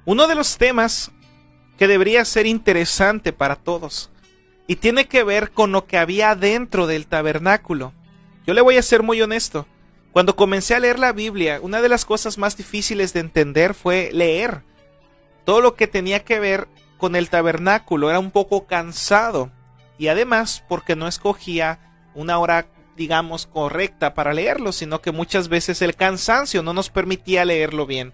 uno de los temas que debería ser interesante para todos y tiene que ver con lo que había dentro del tabernáculo. Yo le voy a ser muy honesto. Cuando comencé a leer la Biblia, una de las cosas más difíciles de entender fue leer. Todo lo que tenía que ver con el tabernáculo era un poco cansado. Y además porque no escogía una hora, digamos, correcta para leerlo, sino que muchas veces el cansancio no nos permitía leerlo bien.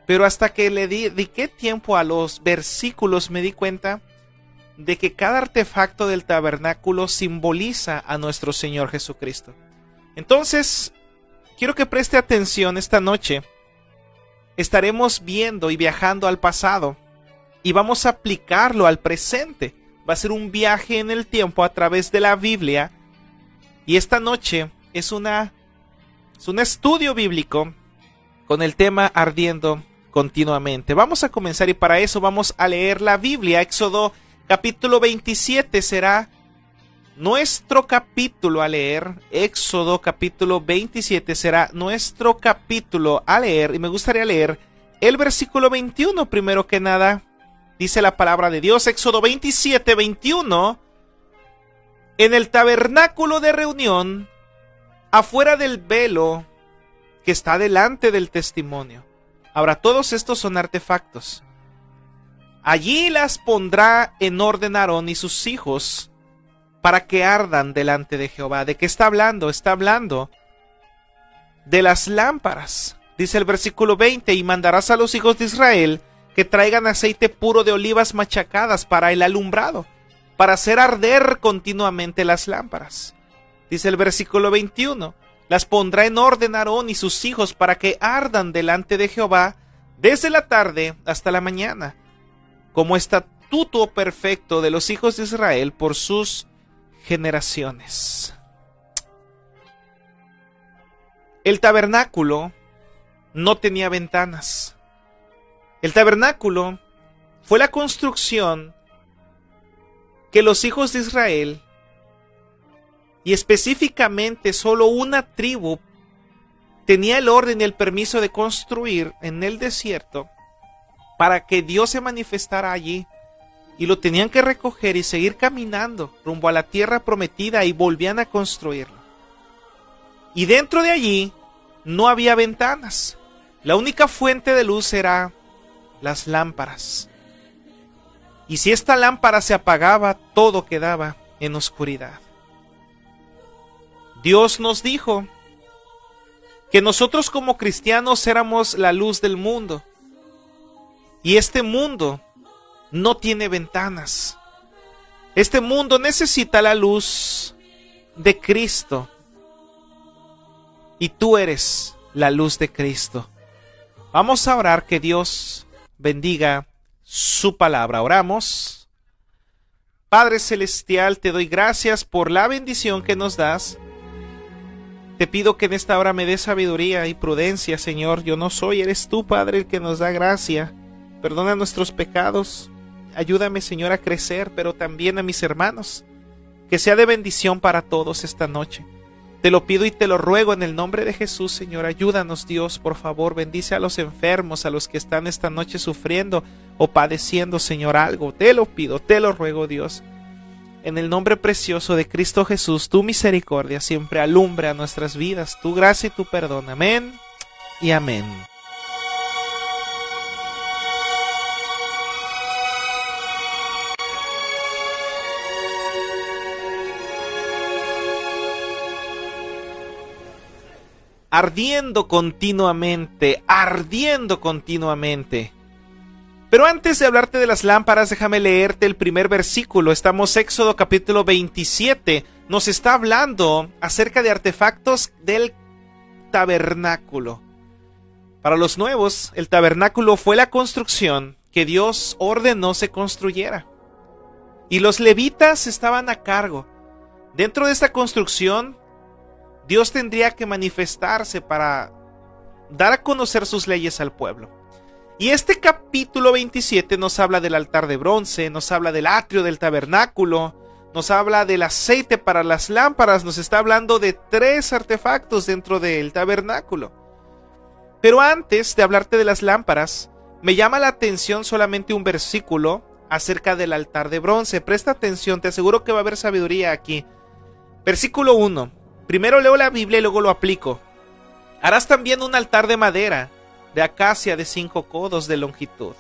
Pero hasta que le dediqué tiempo a los versículos me di cuenta de que cada artefacto del tabernáculo simboliza a nuestro Señor Jesucristo. Entonces, quiero que preste atención esta noche. Estaremos viendo y viajando al pasado y vamos a aplicarlo al presente. Va a ser un viaje en el tiempo a través de la Biblia. Y esta noche es un estudio bíblico con el tema ardiendo continuamente. Vamos a comenzar y para eso vamos a leer la Biblia. Éxodo capítulo 27 será nuestro capítulo a leer. Éxodo capítulo 27 será nuestro capítulo a leer. Y me gustaría leer el versículo 21 primero que nada. Dice la palabra de Dios, Éxodo 27, 21. En el tabernáculo de reunión, afuera del velo que está delante del testimonio. Ahora, todos estos son artefactos. Allí las pondrá en orden Aarón y sus hijos para que ardan delante de Jehová. ¿De qué está hablando? Está hablando de las lámparas. Dice el versículo 20, y mandarás a los hijos de Israel que traigan aceite puro de olivas machacadas para el alumbrado, para hacer arder continuamente las lámparas. Dice el versículo 21, las pondrá en orden Aarón y sus hijos para que ardan delante de Jehová desde la tarde hasta la mañana, como estatuto perfecto de los hijos de Israel por sus generaciones. El tabernáculo no tenía ventanas. El tabernáculo fue la construcción que los hijos de Israel, y específicamente solo una tribu, tenía el orden y el permiso de construir en el desierto para que Dios se manifestara allí, y lo tenían que recoger y seguir caminando rumbo a la tierra prometida y volvían a construirlo. Y dentro de allí no había ventanas. La única fuente de luz era las lámparas. Y si esta lámpara se apagaba, todo quedaba en oscuridad. Dios nos dijo que nosotros como cristianos éramos la luz del mundo. Y este mundo no tiene ventanas. Este mundo necesita la luz de Cristo. Y tú eres la luz de Cristo. Vamos a orar que Dios bendiga su palabra. Oramos. Padre Celestial, te doy gracias por la bendición que nos das. Te pido que en esta hora me des sabiduría y prudencia, Señor. Yo no soy, eres tú, Padre, el que nos da gracia. Perdona nuestros pecados. Ayúdame, Señor, a crecer, pero también a mis hermanos. Que sea de bendición para todos esta noche. Te lo pido y te lo ruego en el nombre de Jesús, Señor. Ayúdanos, Dios, por favor. Bendice a los enfermos, a los que están esta noche sufriendo o padeciendo, Señor, algo. Te lo pido, te lo ruego, Dios. En el nombre precioso de Cristo Jesús, tu misericordia siempre alumbre a nuestras vidas. Tu gracia y tu perdón. Amén y amén. Ardiendo continuamente, ardiendo continuamente. Pero antes de hablarte de las lámparas, déjame leerte el primer versículo. Estamos en Éxodo capítulo 27. Nos está hablando acerca de artefactos del tabernáculo. Para los nuevos, el tabernáculo fue la construcción que Dios ordenó se construyera. Y los levitas estaban a cargo. Dentro de esta construcción, Dios tendría que manifestarse para dar a conocer sus leyes al pueblo. Y este capítulo 27 nos habla del altar de bronce, nos habla del atrio del tabernáculo, nos habla del aceite para las lámparas, nos está hablando de 3 artefactos dentro del tabernáculo. Pero antes de hablarte de las lámparas, Me llama la atención solamente un versículo acerca del altar de bronce. Presta atención, te aseguro que va a haber sabiduría aquí. Versículo 1. Primero leo la Biblia y luego lo aplico. Harás también un altar de madera, de acacia de 5 codos de longitud.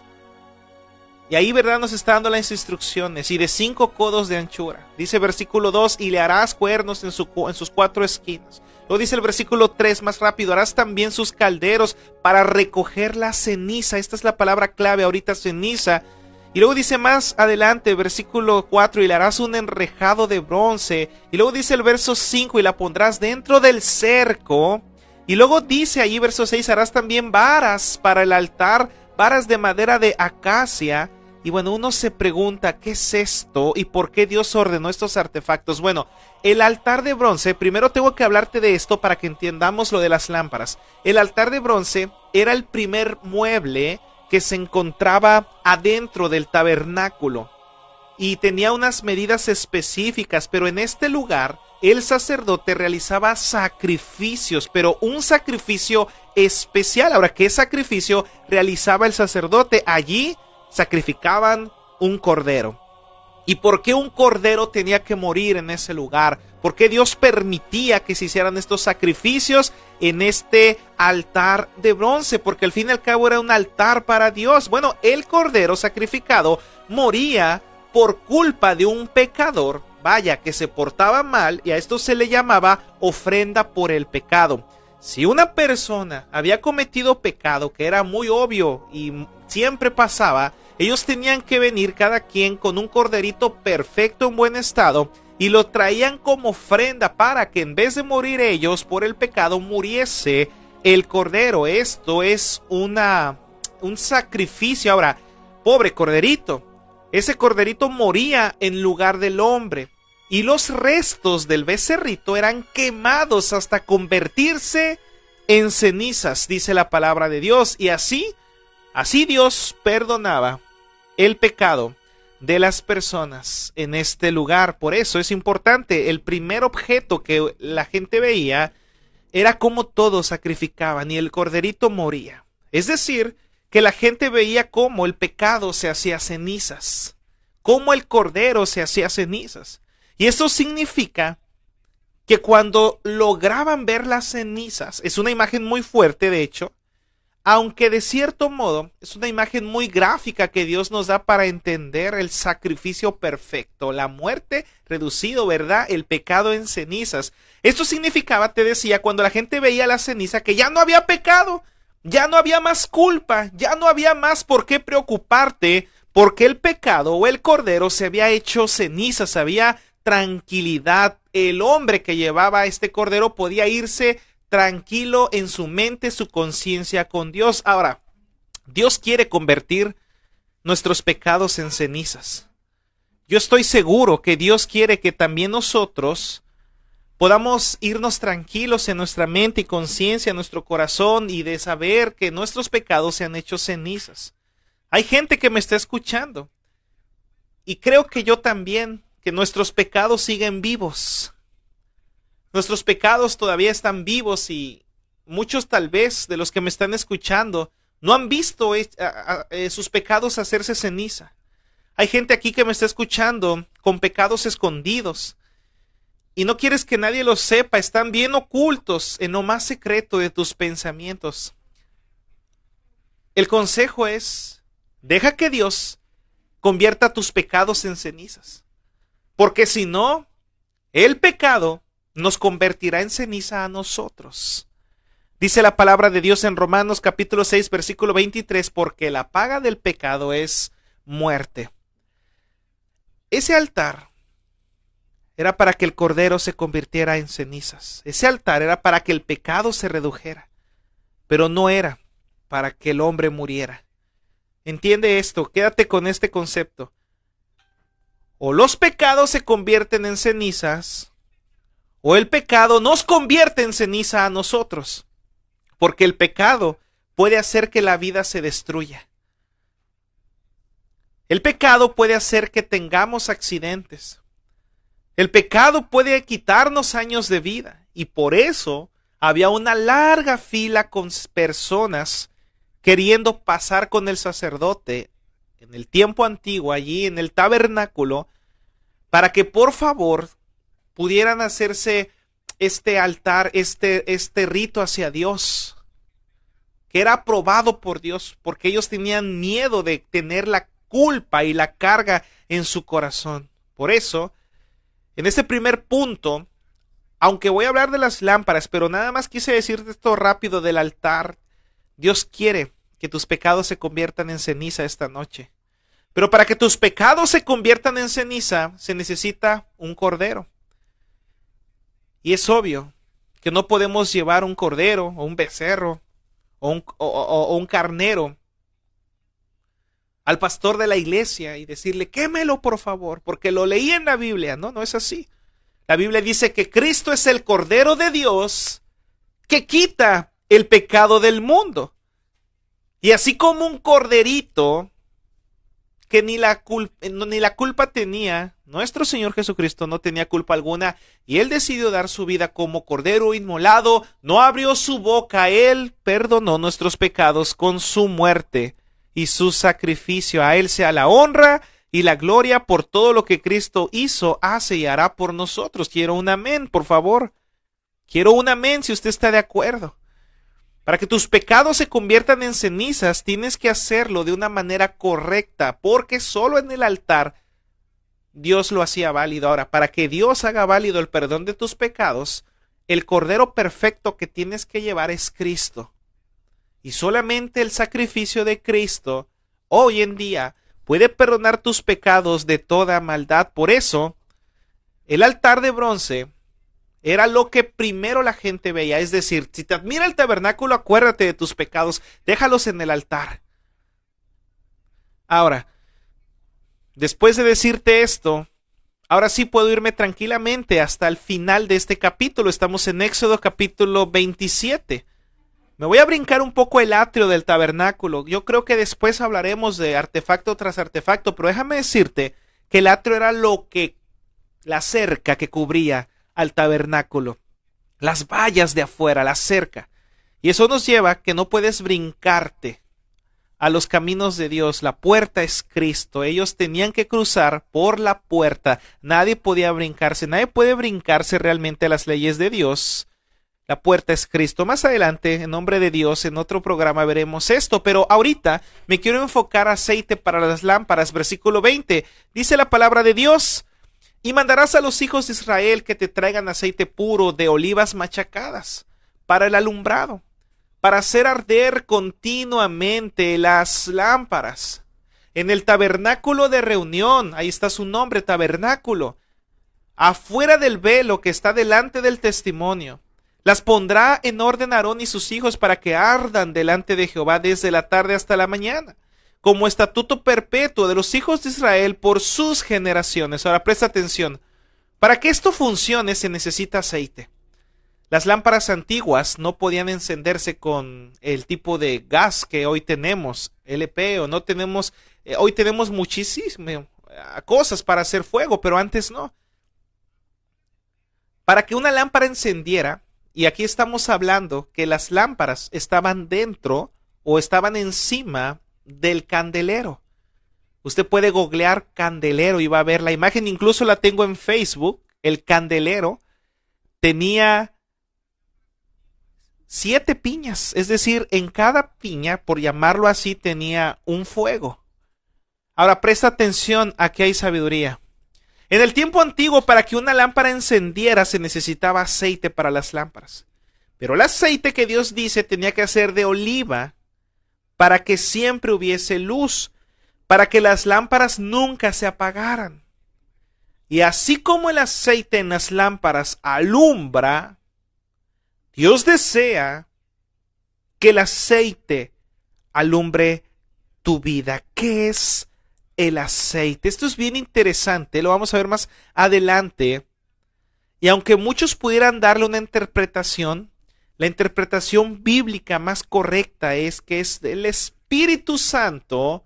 Y ahí, ¿verdad?, nos está dando las instrucciones. Y de 5 codos de anchura. Dice versículo 2, y le harás cuernos en sus 4 esquinas. Luego dice el versículo 3, más rápido, harás también sus calderos para recoger la ceniza. Esta es la palabra clave ahorita, ceniza. Y luego dice más adelante, versículo 4, y le harás un enrejado de bronce. Y luego dice el verso 5, y la pondrás dentro del cerco. Y luego dice allí, verso 6, harás también varas para el altar, varas de madera de acacia. Y bueno, uno se pregunta, ¿qué es esto? ¿Y por qué Dios ordenó estos artefactos? Bueno, el altar de bronce, primero tengo que hablarte de esto para que entendamos lo de las lámparas. El altar de bronce era el primer mueble que se encontraba adentro del tabernáculo y tenía unas medidas específicas, pero en este lugar el sacerdote realizaba sacrificios, pero un sacrificio especial. Ahora, ¿qué sacrificio realizaba el sacerdote? Allí sacrificaban un cordero. ¿Y por qué un cordero tenía que morir en ese lugar? ¿Por qué Dios permitía que se hicieran estos sacrificios en este altar de bronce? Porque al fin y al cabo era un altar para Dios. Bueno, el cordero sacrificado moría por culpa de un pecador, vaya, que se portaba mal, y a esto se le llamaba ofrenda por el pecado. Si una persona había cometido pecado, que era muy obvio y siempre pasaba, ellos tenían que venir cada quien con un corderito perfecto, en buen estado, y lo traían como ofrenda para que en vez de morir ellos por el pecado, muriese el cordero. Esto es un sacrificio. Ahora, pobre corderito, ese corderito moría en lugar del hombre, y los restos del becerrito eran quemados hasta convertirse en cenizas, dice la palabra de Dios. Y así Dios perdonaba el pecado de las personas en este lugar. Por eso es importante, el primer objeto que la gente veía era cómo todos sacrificaban y el corderito moría. Es decir, que la gente veía cómo el pecado se hacía cenizas, cómo el cordero se hacía cenizas. Y eso significa que cuando lograban ver las cenizas, es una imagen muy fuerte de hecho, aunque de cierto modo es una imagen muy gráfica que Dios nos da para entender el sacrificio perfecto, la muerte reducido, ¿verdad?, el pecado en cenizas. Esto significaba, te decía, cuando la gente veía la ceniza, que ya no había pecado, ya no había más culpa, ya no había más por qué preocuparte, porque el pecado o el cordero se había hecho cenizas, había tranquilidad. El hombre que llevaba este cordero podía irse tranquilo en su mente, su conciencia con Dios. Ahora, Dios quiere convertir nuestros pecados en cenizas. Yo estoy seguro que Dios quiere que también nosotros podamos irnos tranquilos en nuestra mente y conciencia, en nuestro corazón, y de saber que nuestros pecados se han hecho cenizas. Hay gente que me está escuchando y creo que yo también, que nuestros pecados siguen vivos. Nuestros pecados todavía están vivos y muchos tal vez de los que me están escuchando no han visto sus pecados hacerse ceniza. Hay gente aquí que me está escuchando con pecados escondidos y no quieres que nadie los sepa, están bien ocultos en lo más secreto de tus pensamientos. El consejo es, deja que Dios convierta tus pecados en cenizas, porque si no, el pecado nos convertirá en ceniza a nosotros. Dice la palabra de Dios en Romanos capítulo 6, versículo 23, porque la paga del pecado es muerte. Ese altar era para que el cordero se convirtiera en cenizas. Ese altar era para que el pecado se redujera, pero no era para que el hombre muriera. Entiende esto, quédate con este concepto. O los pecados se convierten en cenizas, o el pecado nos convierte en ceniza a nosotros, porque el pecado puede hacer que la vida se destruya. El pecado puede hacer que tengamos accidentes. El pecado puede quitarnos años de vida, y por eso había una larga fila con personas queriendo pasar con el sacerdote en el tiempo antiguo, allí en el tabernáculo, para que por favor pudieran hacerse este altar, este rito hacia Dios, que era aprobado por Dios, porque ellos tenían miedo de tener la culpa y la carga en su corazón. Por eso, en este primer punto, aunque voy a hablar de las lámparas, pero nada más quise decirte esto rápido del altar. Dios quiere que tus pecados se conviertan en ceniza esta noche. Pero para que tus pecados se conviertan en ceniza, se necesita un cordero. Y es obvio que no podemos llevar un cordero o un becerro o un carnero al pastor de la iglesia y decirle, quémelo por favor, porque lo leí en la Biblia. No, no es así. La Biblia dice que Cristo es el Cordero de Dios que quita el pecado del mundo. Y así como un corderito que ni la culpa tenía, nuestro Señor Jesucristo no tenía culpa alguna, y Él decidió dar su vida como cordero inmolado, no abrió su boca, Él perdonó nuestros pecados con su muerte y su sacrificio. A Él sea la honra y la gloria por todo lo que Cristo hizo, hace y hará por nosotros. Quiero un amén, por favor. Quiero un amén si usted está de acuerdo. Para que tus pecados se conviertan en cenizas, tienes que hacerlo de una manera correcta, porque solo en el altar Dios lo hacía válido. Ahora, para que Dios haga válido el perdón de tus pecados, el cordero perfecto que tienes que llevar es Cristo. Y solamente el sacrificio de Cristo, hoy en día, puede perdonar tus pecados de toda maldad. Por eso, el altar de bronce era lo que primero la gente veía. Es decir, si te admira el tabernáculo, acuérdate de tus pecados, déjalos en el altar. Ahora, después de decirte esto, ahora sí puedo irme tranquilamente hasta el final de este capítulo. Estamos en Éxodo capítulo 27. Me voy a brincar un poco el atrio del tabernáculo. Yo creo que después hablaremos de artefacto tras artefacto, pero déjame decirte que el atrio era la cerca que cubría al tabernáculo, las vallas de afuera, la cerca. Y eso nos lleva a que no puedes brincarte a los caminos de Dios. La puerta es Cristo. Ellos tenían que cruzar por la puerta. Nadie podía brincarse. Nadie puede brincarse realmente a las leyes de Dios. La puerta es Cristo. Más adelante, en nombre de Dios, en otro programa veremos esto, pero ahorita me quiero enfocar aceite para las lámparas. Versículo 20. Dice la palabra de Dios: y mandarás a los hijos de Israel que te traigan aceite puro de olivas machacadas para el alumbrado, para hacer arder continuamente las lámparas. En el tabernáculo de reunión, ahí está su nombre, tabernáculo, afuera del velo que está delante del testimonio, las pondrá en orden Aarón y sus hijos para que ardan delante de Jehová desde la tarde hasta la mañana, como estatuto perpetuo de los hijos de Israel por sus generaciones. Ahora presta atención. Para que esto funcione se necesita aceite. Las lámparas antiguas no podían encenderse con el tipo de gas que hoy tenemos, LP, o no tenemos, hoy tenemos muchísimas cosas para hacer fuego, pero antes no. Para que una lámpara encendiera, y aquí estamos hablando que las lámparas estaban dentro o estaban encima del candelero. Usted puede googlear candelero y va a ver la imagen, incluso la tengo en Facebook. El candelero tenía 7 piñas, es decir, en cada piña, por llamarlo así, tenía un fuego. Ahora presta atención, aquí hay sabiduría. En el tiempo antiguo, para que una lámpara encendiera se necesitaba aceite para las lámparas, pero el aceite que Dios dice tenía que ser de oliva, para que siempre hubiese luz, para que las lámparas nunca se apagaran. Y así como el aceite en las lámparas alumbra, Dios desea que el aceite alumbre tu vida. ¿Qué es el aceite? Esto es bien interesante, lo vamos a ver más adelante. Y aunque muchos pudieran darle una interpretación, la interpretación bíblica más correcta es que es el Espíritu Santo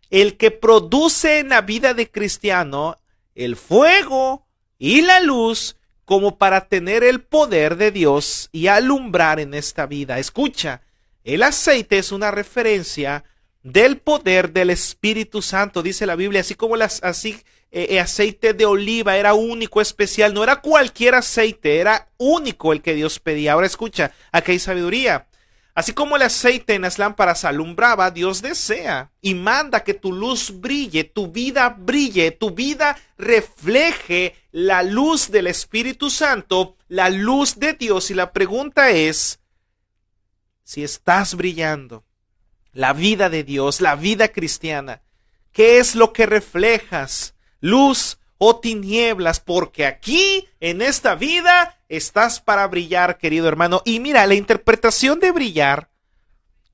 el que produce en la vida de cristiano el fuego y la luz como para tener el poder de Dios y alumbrar en esta vida. Escucha, El aceite es una referencia del poder del Espíritu Santo, dice la Biblia, así como aceite de oliva era único, especial, no era cualquier aceite, era único el que Dios pedía. Ahora escucha, aquí hay sabiduría. Así como el aceite en las lámparas alumbraba, Dios desea y manda que tu luz brille, tu vida refleje la luz del Espíritu Santo, la luz de Dios. Y la pregunta es, si estás brillando la vida de Dios, la vida cristiana, ¿qué es lo que reflejas? ¿Luz o tinieblas? Porque aquí, en esta vida, estás para brillar, querido hermano. Y mira, la interpretación de brillar,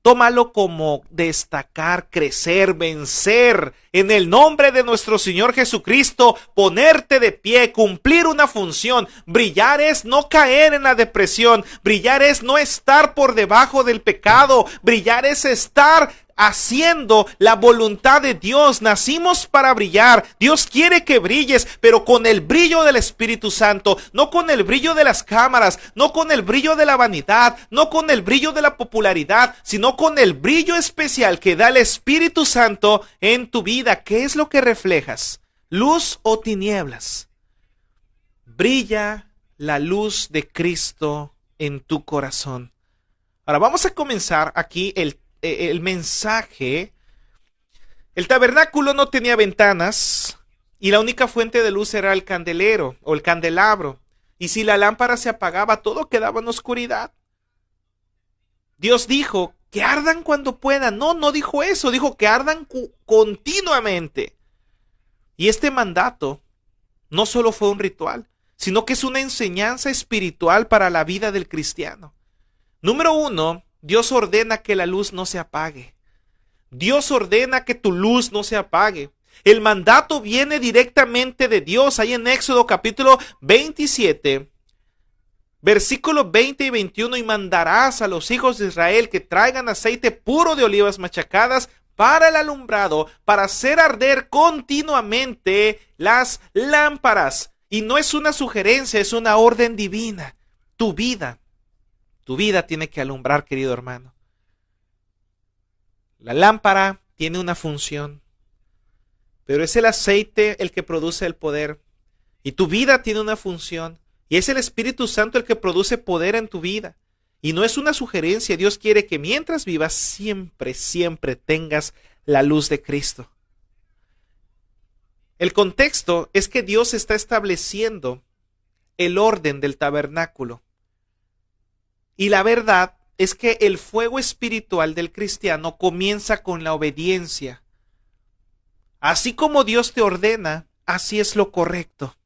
tómalo como destacar, crecer, vencer, en el nombre de nuestro Señor Jesucristo, ponerte de pie, cumplir una función. Brillar es no caer en la depresión, brillar es no estar por debajo del pecado, brillar es estar haciendo la voluntad de Dios. Nacimos para brillar. Dios quiere que brilles, pero con el brillo del Espíritu Santo, no con el brillo de las cámaras, no con el brillo de la vanidad, no con el brillo de la popularidad, sino con el brillo especial que da el Espíritu Santo en tu vida. ¿Qué es lo que reflejas? ¿Luz o tinieblas? Brilla la luz de Cristo en tu corazón. Ahora vamos a comenzar aquí el mensaje. El tabernáculo no tenía ventanas y la única fuente de luz era el candelero o el candelabro. Y si la lámpara se apagaba, todo quedaba en oscuridad. Dios dijo que ardan cuando puedan. No dijo eso, dijo que ardan continuamente. Y este mandato no solo fue un ritual, sino que es una enseñanza espiritual para la vida del cristiano. Número 1, Dios ordena que la luz no se apague. Dios ordena que tu luz no se apague. El mandato viene directamente de Dios. Ahí en Éxodo capítulo 27, versículos 20 y 21, y mandarás a los hijos de Israel que traigan aceite puro de olivas machacadas para el alumbrado, para hacer arder continuamente las lámparas. Y no es una sugerencia, es una orden divina. Tu vida tiene que alumbrar, querido hermano. La lámpara tiene una función, pero es el aceite el que produce el poder. Y tu vida tiene una función, y es el Espíritu Santo el que produce poder en tu vida. Y no es una sugerencia, Dios quiere que mientras vivas siempre tengas la luz de Cristo. El contexto es que Dios está estableciendo el orden del tabernáculo. Y la verdad es que el fuego espiritual del cristiano comienza con la obediencia. Así como Dios te ordena, así es lo correcto.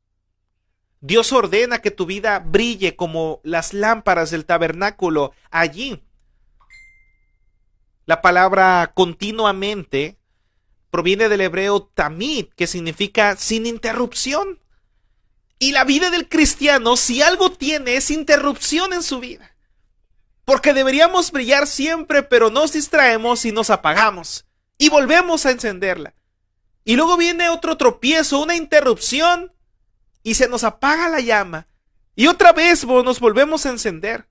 Dios ordena que tu vida brille como las lámparas del tabernáculo. Allí, la palabra continuamente proviene del hebreo tamid, que significa sin interrupción. Y la vida del cristiano, si algo tiene, es interrupción en su vida. Porque deberíamos brillar siempre, pero nos distraemos y nos apagamos. Y volvemos a encenderla. Y luego viene otro tropiezo, una interrupción, y se nos apaga la llama. Y otra vez nos volvemos a encender.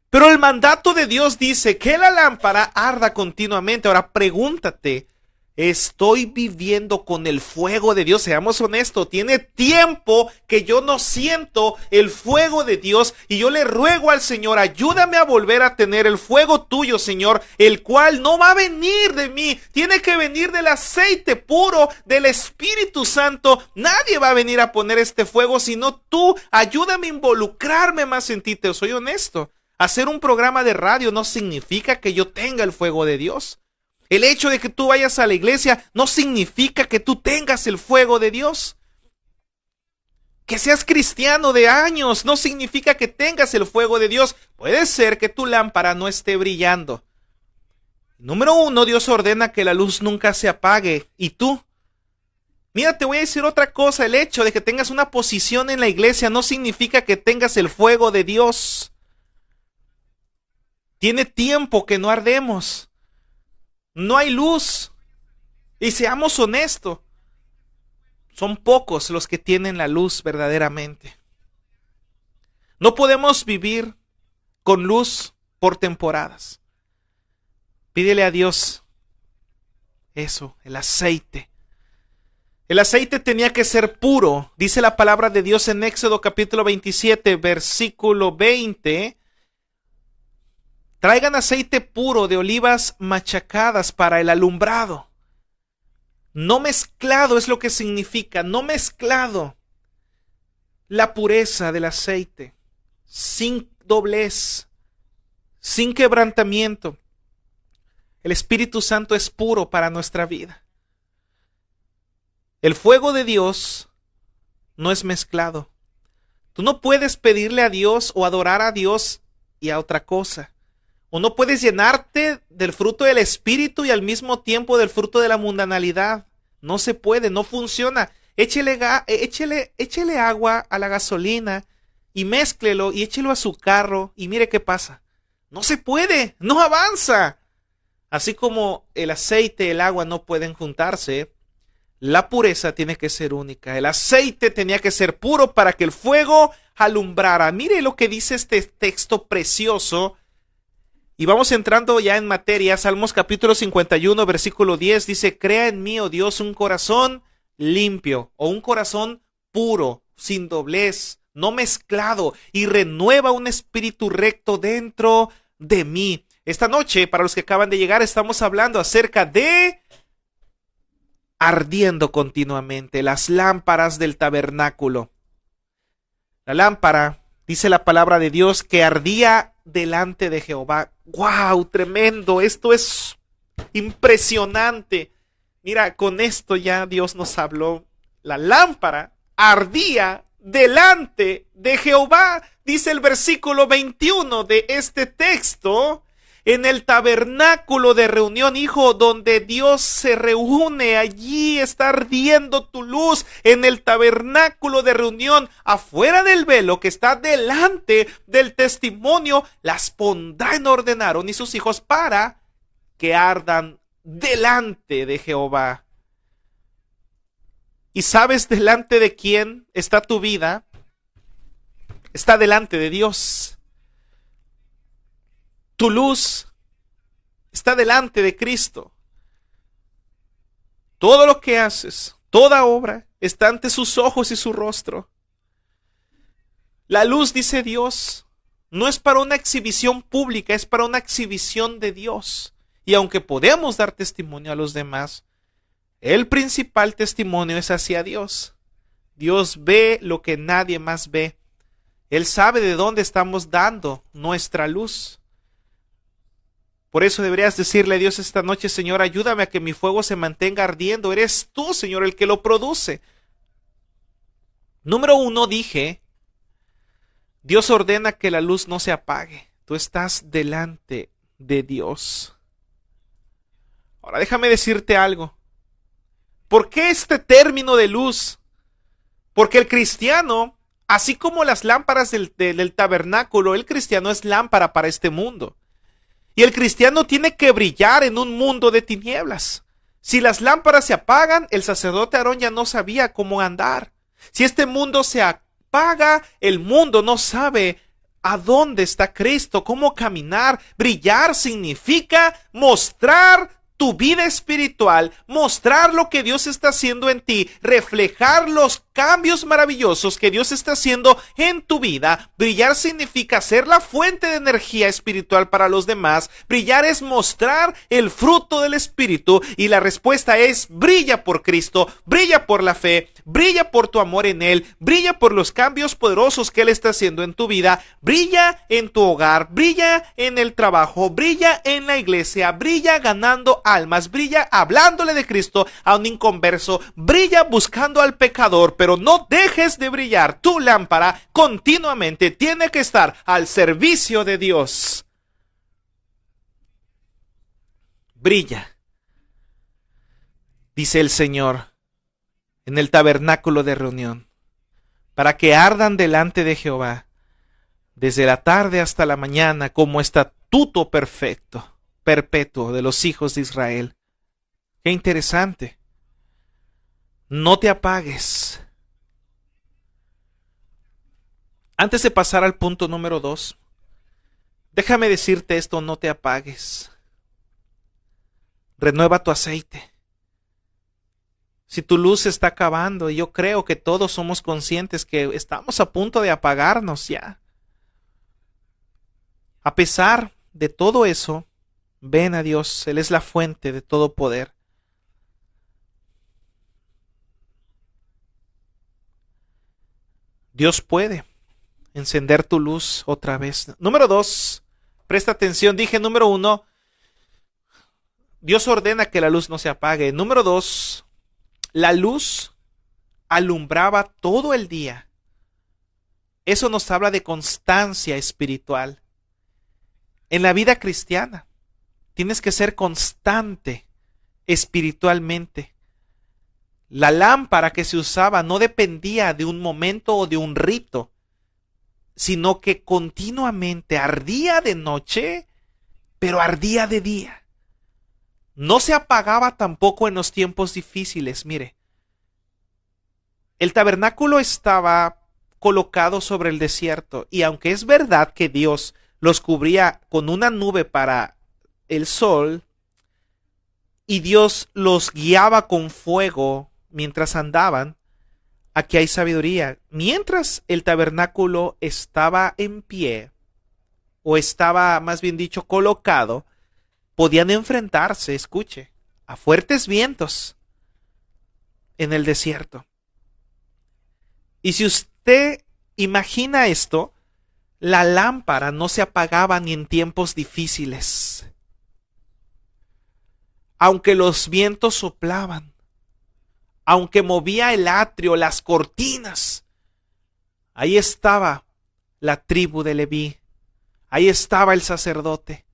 Pero el mandato de Dios dice que la lámpara arda continuamente. Ahora pregúntate, ¿estoy viviendo con el fuego de Dios? Seamos honestos, tiene tiempo que yo no siento el fuego de Dios, y yo le ruego al Señor, ayúdame a volver a tener el fuego tuyo, Señor, el cual no va a venir de mí, tiene que venir del aceite puro del Espíritu Santo. Nadie va a venir a poner este fuego sino tú. Ayúdame a involucrarme más en ti. Te soy honesto, hacer un programa de radio no significa que yo tenga el fuego de Dios. El hecho de que tú vayas a la iglesia no significa que tú tengas el fuego de Dios. Que seas cristiano de años no significa que tengas el fuego de Dios. Puede ser que tu lámpara no esté brillando. Número 1, Dios ordena que la luz nunca se apague. ¿Y tú? Mira, te voy a decir otra cosa. El hecho de que tengas una posición en la iglesia no significa que tengas el fuego de Dios. Tiene tiempo que no ardemos. No hay luz. Y seamos honestos, son pocos los que tienen la luz verdaderamente. No podemos vivir con luz por temporadas. Pídele a Dios eso, el aceite. El aceite tenía que ser puro. Dice la palabra de Dios en Éxodo capítulo 27, versículo 20. Traigan aceite puro de olivas machacadas para el alumbrado. No mezclado es lo que significa, no mezclado. La pureza del aceite, sin doblez, sin quebrantamiento. El Espíritu Santo es puro para nuestra vida. El fuego de Dios no es mezclado. Tú no puedes pedirle a Dios o adorar a Dios y a otra cosa. O no puedes llenarte del fruto del Espíritu y al mismo tiempo del fruto de la mundanalidad. No se puede, no funciona. Échele agua a la gasolina y mézclelo y échelo a su carro y mire qué pasa. No se puede, no avanza. Así como el aceite y el agua no pueden juntarse, la pureza tiene que ser única. El aceite tenía que ser puro para que el fuego alumbrara. Mire lo que dice este texto precioso. Y vamos entrando ya en materia. Salmos capítulo 51, versículo 10 dice: crea en mí, oh Dios, un corazón limpio o un corazón puro, sin doblez, no mezclado, y renueva un espíritu recto dentro de mí. Esta noche, para los que acaban de llegar, estamos hablando acerca de ardiendo continuamente, las lámparas del tabernáculo. La lámpara, dice la palabra de Dios, que ardía delante de Jehová. ¡Wow! Tremendo. Esto es impresionante. Mira, con esto ya Dios nos habló. La lámpara ardía delante de Jehová. Dice el versículo 21 de este texto. En el tabernáculo de reunión, hijo, donde Dios se reúne, allí está ardiendo tu luz. En el tabernáculo de reunión, afuera del velo que está delante del testimonio, las pondrá en orden Aarón y sus hijos para que ardan delante de Jehová. ¿Y sabes delante de quién está tu vida? Está delante de Dios. Tu luz está delante de Cristo. Todo lo que haces, toda obra, está ante sus ojos y su rostro. La luz, dice Dios, no es para una exhibición pública, es para una exhibición de Dios. Y aunque podemos dar testimonio a los demás, el principal testimonio es hacia Dios. Dios ve lo que nadie más ve. Él sabe de dónde estamos dando nuestra luz. Por eso deberías decirle a Dios esta noche: Señor, ayúdame a que mi fuego se mantenga ardiendo. Eres tú, Señor, el que lo produce. Número 1, dije, Dios ordena que la luz no se apague. Tú estás delante de Dios. Ahora déjame decirte algo. ¿Por qué este término de luz? Porque el cristiano, así como las lámparas del tabernáculo, el cristiano es lámpara para este mundo. Y el cristiano tiene que brillar en un mundo de tinieblas. Si las lámparas se apagan, el sacerdote Aarón ya no sabía cómo andar. Si este mundo se apaga, el mundo no sabe a dónde está Cristo, cómo caminar. Brillar significa mostrar tu vida espiritual, mostrar lo que Dios está haciendo en ti, reflejar los cambios maravillosos que Dios está haciendo en tu vida. Brillar significa ser la fuente de energía espiritual para los demás. Brillar es mostrar el fruto del Espíritu, y la respuesta es: brilla por Cristo, brilla por la fe, brilla por tu amor en Él, brilla por los cambios poderosos que Él está haciendo en tu vida, brilla en tu hogar, brilla en el trabajo, brilla en la iglesia, brilla ganando almas, brilla hablándole de Cristo a un inconverso, brilla buscando al pecador, pero no dejes de brillar. Tu lámpara continuamente tiene que estar al servicio de Dios. Brilla, dice el Señor, en el tabernáculo de reunión, para que ardan delante de Jehová desde la tarde hasta la mañana, como estatuto perfecto, perpetuo de los hijos de Israel. Qué interesante. No te apagues. Antes de pasar al punto número 2, déjame decirte esto: no te apagues. Renueva tu aceite. Si tu luz se está acabando, y yo creo que todos somos conscientes que estamos a punto de apagarnos ya. A pesar de todo eso, ven a Dios, Él es la fuente de todo poder. Dios puede encender tu luz otra vez. Número 2, presta atención, dije número 1, Dios ordena que la luz no se apague. Número 2, la luz alumbraba todo el día. Eso nos habla de constancia espiritual. En la vida cristiana, tienes que ser constante espiritualmente. La lámpara que se usaba no dependía de un momento o de un rito, sino que continuamente ardía de noche, pero ardía de día. No se apagaba tampoco en los tiempos difíciles. Mire, el tabernáculo estaba colocado sobre el desierto, y aunque es verdad que Dios los cubría con una nube para el sol, y Dios los guiaba con fuego mientras andaban, aquí hay sabiduría. Mientras el tabernáculo estaba en pie, o estaba más bien dicho colocado, podían enfrentarse, escuche, a fuertes vientos en el desierto. Y si usted imagina esto, la lámpara no se apagaba ni en tiempos difíciles. Aunque los vientos soplaban, aunque movía el atrio, las cortinas, ahí estaba la tribu de Leví, ahí estaba el sacerdote.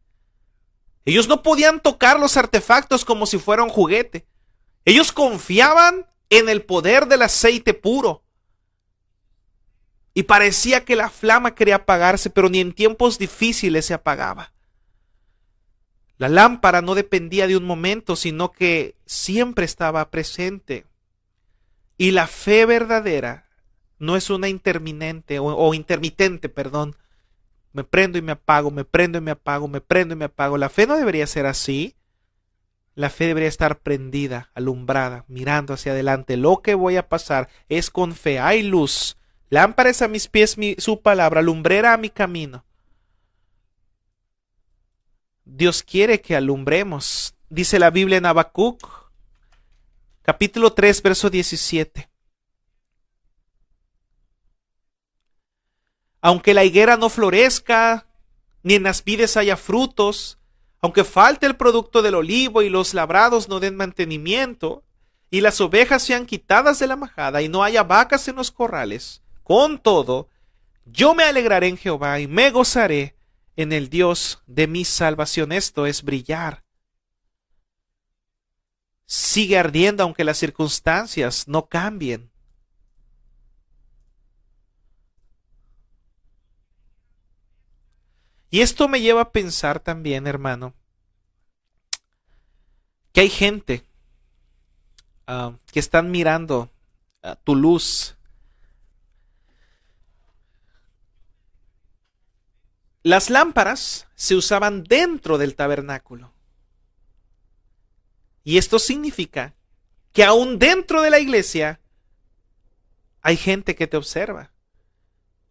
Ellos no podían tocar los artefactos como si fuera un juguete. Ellos confiaban en el poder del aceite puro. Y parecía que la flama quería apagarse, pero ni en tiempos difíciles se apagaba. La lámpara no dependía de un momento, sino que siempre estaba presente. Y la fe verdadera no es una intermitente, perdón. Me prendo y me apago, me prendo y me apago, me prendo y me apago. La fe no debería ser así. La fe debería estar prendida, alumbrada, mirando hacia adelante. Lo que voy a pasar es con fe. Hay luz. Lámpara es a mis pies su palabra, lumbrera a mi camino. Dios quiere que alumbremos. Dice la Biblia en Habacuc, capítulo 3, verso 17. Aunque la higuera no florezca, ni en las vides haya frutos, aunque falte el producto del olivo y los labrados no den mantenimiento, y las ovejas sean quitadas de la majada y no haya vacas en los corrales, con todo, yo me alegraré en Jehová y me gozaré en el Dios de mi salvación. Esto es brillar. Sigue ardiendo aunque las circunstancias no cambien. Y esto me lleva a pensar también, hermano, que hay gente que están mirando tu luz. Las lámparas se usaban dentro del tabernáculo. Y esto significa que aún dentro de la iglesia hay gente que te observa.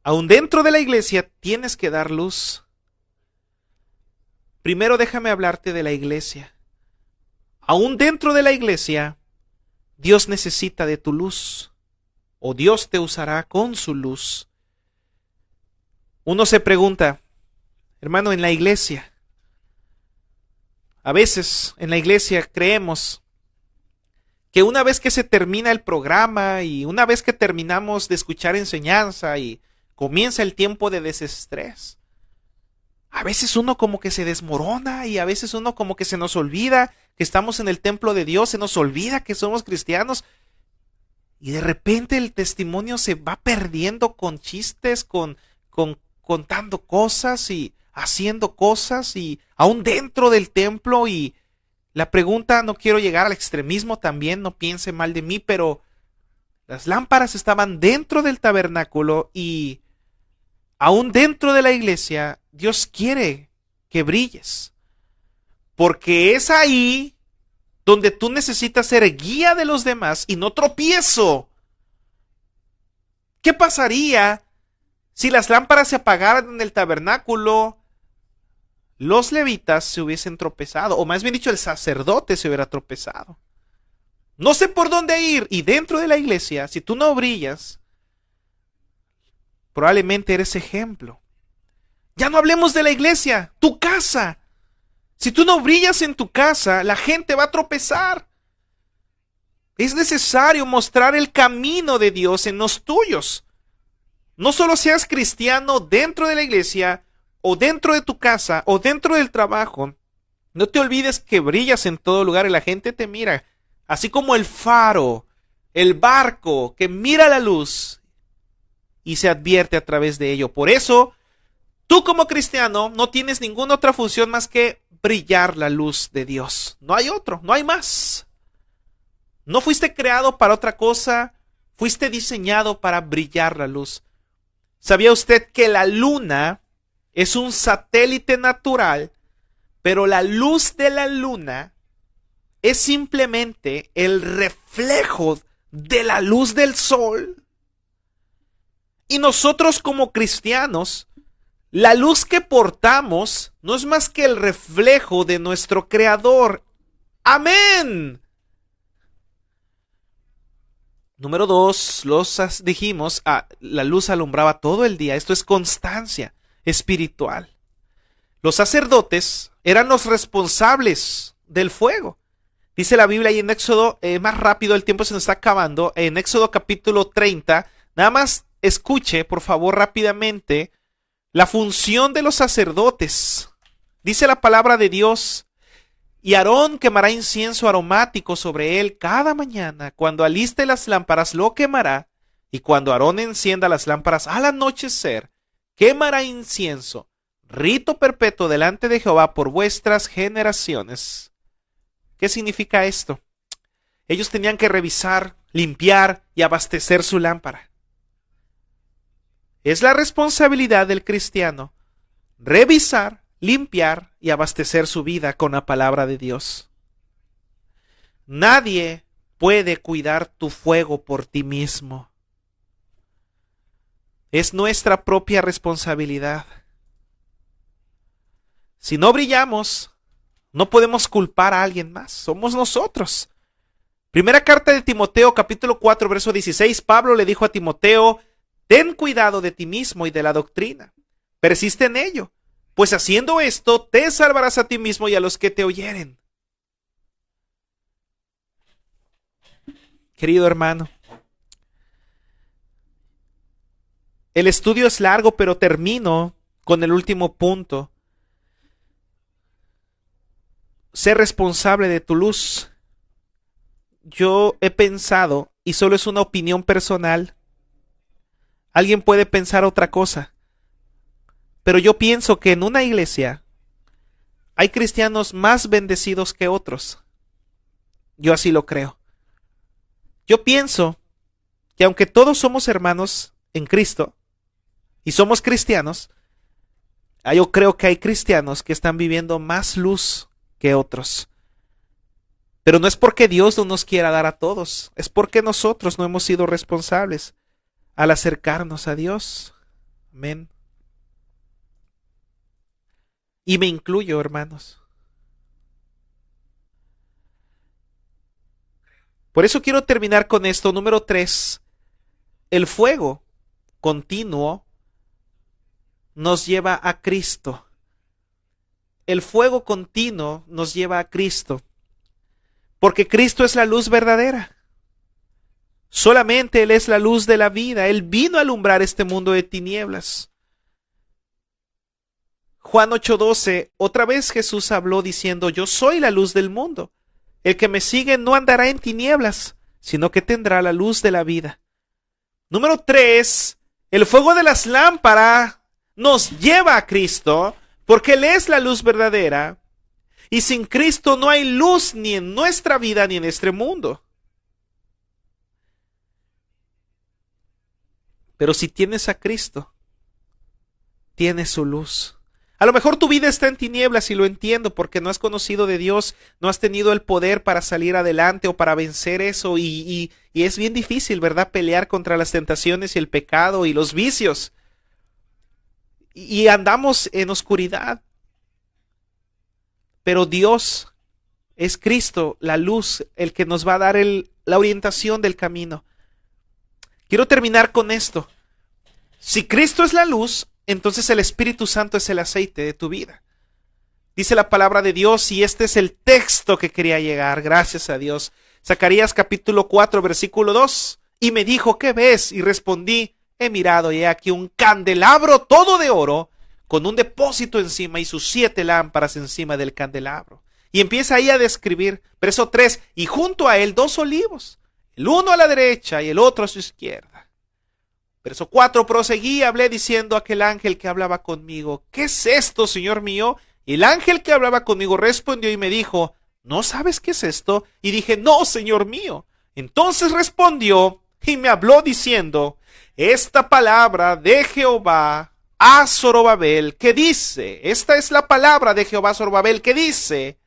Aún dentro de la iglesia tienes que dar luz. Primero déjame hablarte de la iglesia. Aún dentro de la iglesia, Dios necesita de tu luz, o Dios te usará con su luz. Uno se pregunta, hermano, en la iglesia, a veces en la iglesia creemos que una vez que se termina el programa y una vez que terminamos de escuchar enseñanza y comienza el tiempo de desestrés, a veces uno como que se desmorona y a veces uno como que se nos olvida que estamos en el templo de Dios, se nos olvida que somos cristianos y de repente el testimonio se va perdiendo con chistes, con contando cosas y haciendo cosas y aún dentro del templo. Y la pregunta, no quiero llegar al extremismo también, no piense mal de mí, pero las lámparas estaban dentro del tabernáculo y aún dentro de la iglesia, Dios quiere que brilles, porque es ahí donde tú necesitas ser guía de los demás y no tropiezo. ¿Qué pasaría si las lámparas se apagaran en el tabernáculo? Los levitas se hubiesen tropezado, o más bien dicho, el sacerdote se hubiera tropezado. No sé por dónde ir. Y dentro de la iglesia, si tú no brillas, probablemente eres ejemplo. Ya no hablemos de la iglesia, tu casa. Si tú no brillas en tu casa, la gente va a tropezar. Es necesario mostrar el camino de Dios en los tuyos. No solo seas cristiano dentro de la iglesia, o dentro de tu casa, o dentro del trabajo. No te olvides que brillas en todo lugar y la gente te mira. Así como el faro, el barco que mira la luz y se advierte a través de ello. Por eso, tú como cristiano no tienes ninguna otra función más que brillar la luz de Dios. No hay otro, no hay más. No fuiste creado para otra cosa, fuiste diseñado para brillar la luz. ¿Sabía usted que la luna es un satélite natural, pero la luz de la luna es simplemente el reflejo de la luz del sol? Y nosotros como cristianos, la luz que portamos no es más que el reflejo de nuestro Creador. ¡Amén! Número 2, dijimos, la luz alumbraba todo el día. Esto es constancia espiritual. Los sacerdotes eran los responsables del fuego. Dice la Biblia ahí en Éxodo, más rápido, el tiempo se nos está acabando, en Éxodo capítulo 30, nada más escuche, por favor, rápidamente, la función de los sacerdotes. Dice la palabra de Dios: y Aarón quemará incienso aromático sobre él cada mañana. Cuando aliste las lámparas lo quemará, y cuando Aarón encienda las lámparas al anochecer, quemará incienso, rito perpetuo delante de Jehová por vuestras generaciones. ¿Qué significa esto? Ellos tenían que revisar, limpiar y abastecer su lámpara. Es la responsabilidad del cristiano revisar, limpiar y abastecer su vida con la palabra de Dios. Nadie puede cuidar tu fuego por ti mismo. Es nuestra propia responsabilidad. Si no brillamos, no podemos culpar a alguien más. Somos nosotros. Primera carta de Timoteo, capítulo 4, verso 16. Pablo le dijo a Timoteo: ten cuidado de ti mismo y de la doctrina. Persiste en ello, pues haciendo esto te salvarás a ti mismo y a los que te oyeren. Querido hermano, el estudio es largo, pero termino con el último punto. Sé responsable de tu luz. Yo he pensado, y solo es una opinión personal, alguien puede pensar otra cosa, pero yo pienso que en una iglesia hay cristianos más bendecidos que otros. Yo así lo creo. Yo pienso que aunque todos somos hermanos en Cristo y somos cristianos, yo creo que hay cristianos que están viviendo más luz que otros. Pero no es porque Dios no nos quiera dar a todos, es porque nosotros no hemos sido responsables al acercarnos a Dios. Amén. Y me incluyo, hermanos. Por eso quiero terminar con esto. Número 3. El fuego continuo nos lleva a Cristo. El fuego continuo nos lleva a Cristo. Porque Cristo es la luz verdadera. Solamente Él es la luz de la vida. Él vino a alumbrar este mundo de tinieblas. Juan 8:12, otra vez Jesús habló diciendo: yo soy la luz del mundo. El que me sigue no andará en tinieblas, sino que tendrá la luz de la vida. Número 3, el fuego de las lámparas nos lleva a Cristo, porque Él es la luz verdadera. Y sin Cristo no hay luz ni en nuestra vida ni en este mundo. Pero si tienes a Cristo, tienes su luz. A lo mejor tu vida está en tinieblas y lo entiendo porque no has conocido de Dios, no has tenido el poder para salir adelante o para vencer eso y es bien difícil, ¿verdad? Pelear contra las tentaciones y el pecado y los vicios. Y andamos en oscuridad. Pero Dios es Cristo, la luz, el que nos va a dar la orientación del camino. Quiero terminar con esto. Si Cristo es la luz, entonces el Espíritu Santo es el aceite de tu vida. Dice la palabra de Dios y este es el texto que quería llegar, gracias a Dios. Zacarías capítulo 4, versículo 2. Y me dijo, ¿qué ves? Y respondí, he mirado y he aquí un candelabro todo de oro, con un depósito encima y sus 7 lámparas encima del candelabro. Y empieza ahí a describir, verso 3, y junto a él 2 olivos, el uno a la derecha y el otro a su izquierda. Verso 4, proseguí, hablé diciendo a aquel ángel que hablaba conmigo, ¿qué es esto, Señor mío? Y el ángel que hablaba conmigo respondió y me dijo, ¿no sabes qué es esto? Y dije, no, Señor mío. Entonces respondió y me habló diciendo, esta palabra de Jehová a Zorobabel, que dice, esta es la palabra de Jehová a Zorobabel, que dice,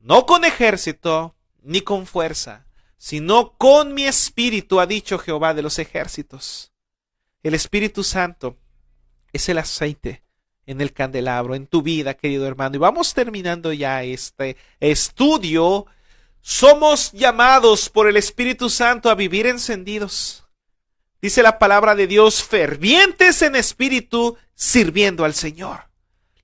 no con ejército ni con fuerza, sino con mi espíritu, ha dicho Jehová de los ejércitos. El Espíritu Santo es el aceite en el candelabro, en tu vida, querido hermano. Y vamos terminando ya este estudio. Somos llamados por el Espíritu Santo a vivir encendidos. Dice la palabra de Dios, fervientes en espíritu, sirviendo al Señor.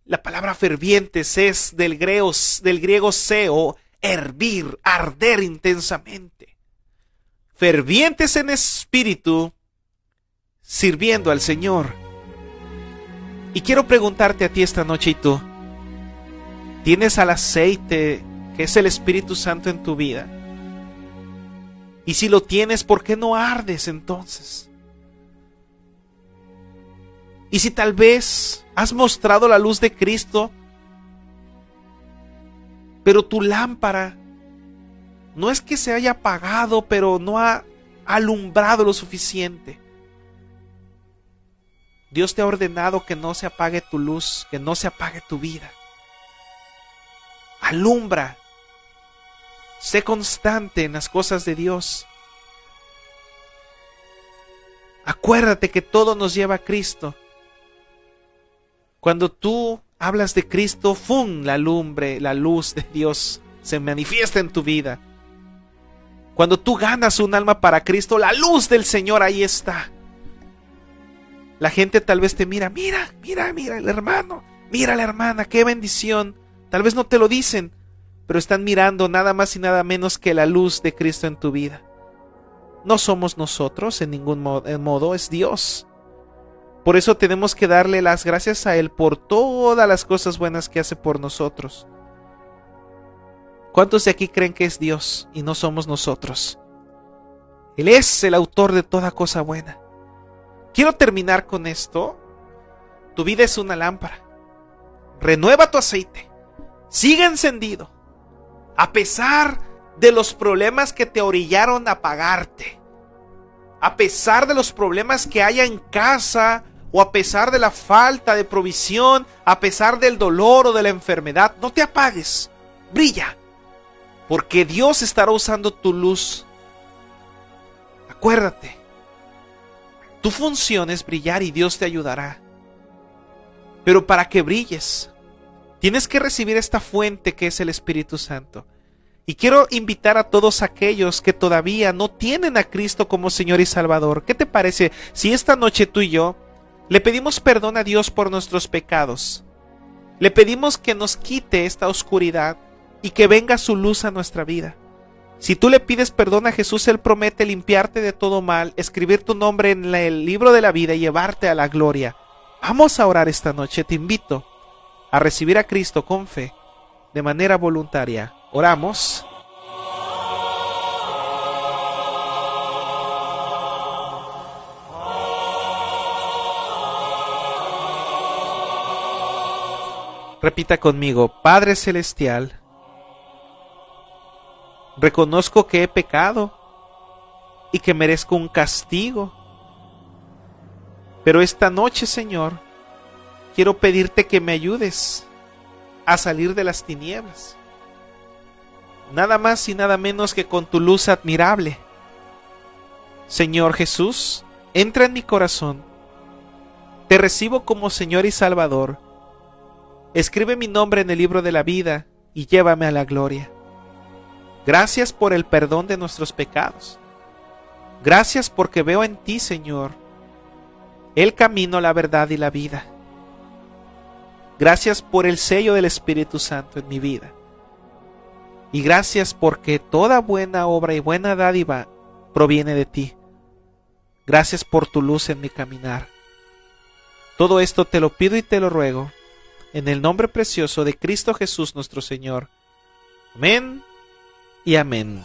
La palabra fervientes es del griego seo, hervir, arder intensamente. Fervientes en espíritu, sirviendo al Señor. Y quiero preguntarte a ti esta noche, ¿y tú? ¿Tienes al aceite que es el Espíritu Santo en tu vida? Y si lo tienes, ¿por qué no ardes entonces? Y si tal vez has mostrado la luz de Cristo, pero tu lámpara no es que se haya apagado, pero no ha alumbrado lo suficiente. Dios te ha ordenado que no se apague tu luz, que no se apague tu vida. Alumbra. Sé constante en las cosas de Dios. Acuérdate que todo nos lleva a Cristo. Cuando tú hablas de Cristo, ¡fum!, la lumbre, la luz de Dios se manifiesta en tu vida. Cuando tú ganas un alma para Cristo, la luz del Señor ahí está. La gente tal vez te mira, mira el hermano, mira la hermana, qué bendición. Tal vez no te lo dicen, pero están mirando nada más y nada menos que la luz de Cristo en tu vida. No somos nosotros en ningún modo, es Dios. Por eso tenemos que darle las gracias a Él por todas las cosas buenas que hace por nosotros. ¿Cuántos de aquí creen que es Dios y no somos nosotros? Él es el autor de toda cosa buena. Quiero terminar con esto. Tu vida es una lámpara. Renueva tu aceite. Sigue encendido. A pesar de los problemas que te orillaron a apagarte. A pesar de los problemas que haya en casa, o a pesar de la falta de provisión, a pesar del dolor o de la enfermedad, no te apagues. Brilla. Porque Dios estará usando tu luz. Acuérdate. Tu función es brillar y Dios te ayudará. Pero para que brilles, tienes que recibir esta fuente que es el Espíritu Santo. Y quiero invitar a todos aquellos que todavía no tienen a Cristo como Señor y Salvador. ¿Qué te parece si esta noche tú y yo le pedimos perdón a Dios por nuestros pecados? Le pedimos que nos quite esta oscuridad y que venga su luz a nuestra vida. Si tú le pides perdón a Jesús, Él promete limpiarte de todo mal, escribir tu nombre en el libro de la vida y llevarte a la gloria. Vamos a orar esta noche. Te invito a recibir a Cristo con fe, de manera voluntaria. Oramos. Repita conmigo: Padre Celestial, reconozco que he pecado y que merezco un castigo. Pero esta noche, Señor, quiero pedirte que me ayudes a salir de las tinieblas. Nada más y nada menos que con tu luz admirable. Señor Jesús, entra en mi corazón. Te recibo como Señor y Salvador. Escribe mi nombre en el libro de la vida y llévame a la gloria. Gracias por el perdón de nuestros pecados. Gracias porque veo en ti, Señor, el camino, la verdad y la vida. Gracias por el sello del Espíritu Santo en mi vida. Y gracias porque toda buena obra y buena dádiva proviene de ti. Gracias por tu luz en mi caminar. Todo esto te lo pido y te lo ruego, en el nombre precioso de Cristo Jesús nuestro Señor. Amén y amén.